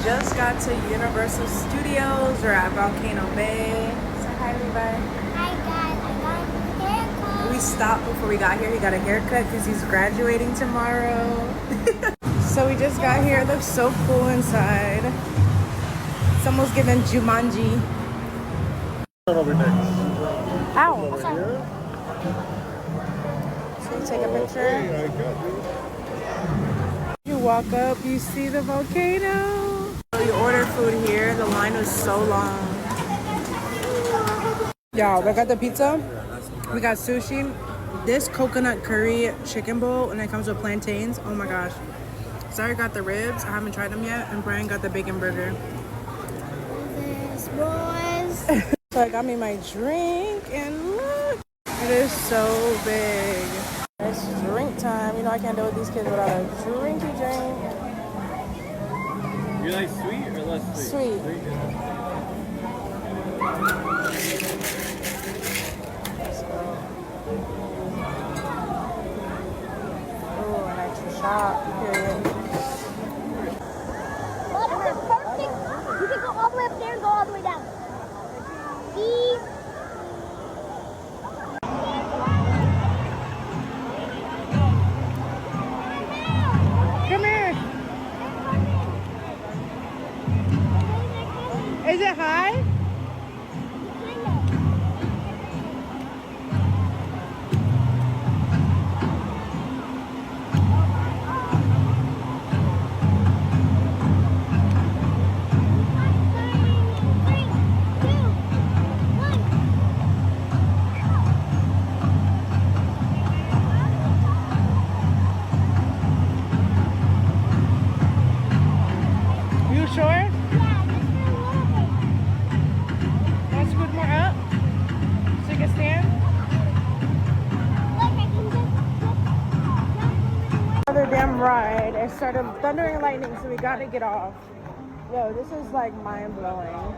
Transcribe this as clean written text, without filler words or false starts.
just got to Universal Studios. We're at Volcano Bay. Say hi, Levi. Hi guys, I got a haircut. We stopped before we got here. He got a haircut because he's graduating tomorrow. So we just got here. It looks so cool inside. It's almost giving Jumanji. Over next. Ow. Over here. So you take a picture. Hey, I got you. You walk up, you see the volcano. So you order food here. The line was so long. Yeah, we got the pizza. We got sushi. This coconut curry chicken bowl, and it comes with plantains. Oh my gosh. Sarah got the ribs. I haven't tried them yet. And Brian got the bacon burger. This boys. So I got me my drink, and look, it is so big. It's drink time. You know I can't deal with these kids without a drinky drink. You like sweet or less sweet? Sweet. Oh, an extra shot. Period. But it's perfect. You can go all the way up there and go all the way down. See? Come here. Is it high? You sure? Want to scoot more up? So you can stand? Another damn ride. It started thundering and lightning, so we gotta get off. Yo, this is like mind blowing.